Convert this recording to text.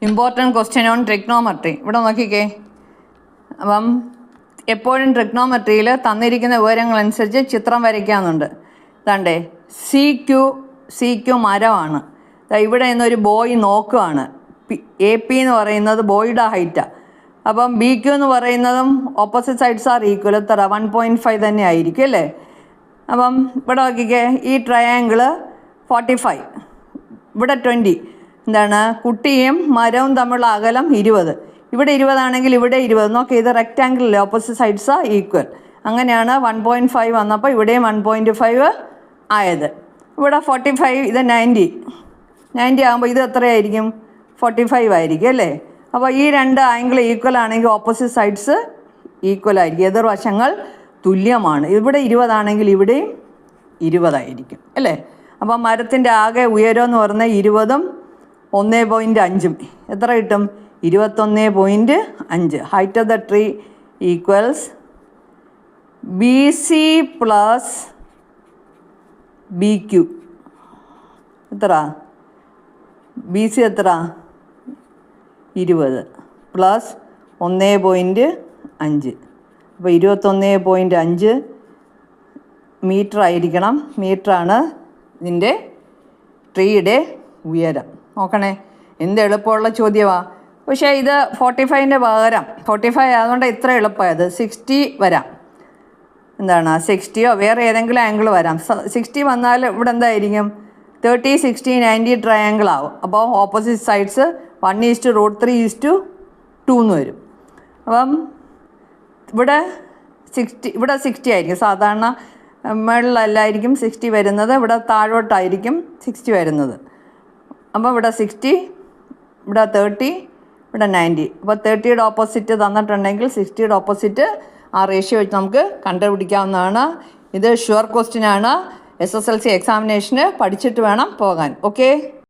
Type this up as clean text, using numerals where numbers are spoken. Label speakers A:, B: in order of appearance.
A: Important question on trigonometry. ഇവിടെ നോക്കിക്കേ. അപ്പം എപ്പോഴും ട്രിഗ്നോമെട്രിയിൽ തന്നിരിക്കുന്ന വിവരങ്ങളനുസരിച്ച് ചിത്രം വരയ്ക്കാമെന്നുണ്ട്. ഇതാണ്ടേ സി ക്യു മരമാണ്. ഇവിടെ നിന്നൊരു ബോയ് നോക്കുകയാണ്. എ പി എന്ന് പറയുന്നത് ബോയുടെ ഹൈറ്റാണ്. അപ്പം ബി ക്യു എന്ന് പറയുന്നതും ഓപ്പോസിറ്റ് സൈഡ്സ് ആർ ഈക്വൽ. എത്ര 1.5 തന്നെ ആയിരിക്കും അല്ലേ? അപ്പം ഇവിടെ നോക്കിക്കേ, ഈ ട്രയാങ്കിള് 45, ഇവിടെ 20. എന്താണ് കുട്ടിയും മരവും തമ്മിലുള്ള അകലം 20. ഇവിടെ 20 ആണെങ്കിൽ ഇവിടെ 20. നോക്കി, ഇത് റെക്റ്റാങ്കിളിലെ ഓപ്പോസിറ്റ് സൈഡ്സ് ആർ ഈക്വൽ. അങ്ങനെയാണ് 1.5 വന്നപ്പോൾ ഇവിടെയും 1.5 ആയത്. ഇവിടെ 45, ഇത് 90 ആകുമ്പോൾ ഇത് എത്രയായിരിക്കും? 45 ആയിരിക്കും അല്ലേ? അപ്പോൾ ഈ രണ്ട് ആംഗിൾ ഈക്വൽ ആണെങ്കിൽ ഓപ്പോസിറ്റ് സൈഡ്സ് ഈക്വൽ ആയിരിക്കും, എതിർവശങ്ങൾ തുല്യമാണ്. ഇവിടെ 20 ആണെങ്കിൽ ഇവിടെയും 20 ആയിരിക്കും അല്ലേ? അപ്പം മരത്തിൻ്റെ ആകെ ഉയരം എന്ന് പറഞ്ഞാൽ 20ഉം 1.5ഉം എത്ര കിട്ടും? 21.5. Height of the tree equals BC plus BQ. എത്ര? BC എത്ര? 20 പ്ലസ് 1.5. അപ്പോൾ 21.5 മീറ്റർ ആയിരിക്കണം. മീറ്ററാണ് ഇതിൻ്റെ ട്രീയുടെ ഉയരം. നോക്കണേ, എന്ത് എളുപ്പമുള്ള ചോദ്യമാണ്. പക്ഷേ ഇത് 45ൻ്റെ പകരം 45 ആയതുകൊണ്ട് ഇത്ര എളുപ്പമായത്. 60 വരാം. എന്താണ് 60യോ വേറെ ഏതെങ്കിലും ആംഗിൾ വരാം. 60 വന്നാൽ ഇവിടെ എന്തായിരിക്കും? 30, 60, 90 ട്രയാങ്കിൾ ആവും. അപ്പോൾ ഓപ്പോസിറ്റ് സൈഡ്സ് 1:3:2 എന്ന് വരും. അപ്പം ഇവിടെ 60 ആയിരിക്കും. സാധാരണ മുകളിലല്ലായിരിക്കും 60 വരുന്നത്, ഇവിടെ താഴോട്ടായിരിക്കും 60 വരുന്നത്. അപ്പോൾ ഇവിടെ 60, ഇവിടെ 30, ഇവിടെ 90. അപ്പോൾ 30യുടെ ഓപ്പോസിറ്റ് തന്നിട്ടുണ്ടെങ്കിൽ 60യുടെ ഓപ്പോസിറ്റ് ആ റേഷ്യോ വെച്ച് നമുക്ക് കണ്ടുപിടിക്കാവുന്നതാണ്. ഇത് ഷുവർ ക്വസ്റ്റ്യൻ ആണ്. SSLC എക്സാമിനേഷന് പഠിച്ചിട്ട് വേണം പോകാൻ. ഓക്കെ.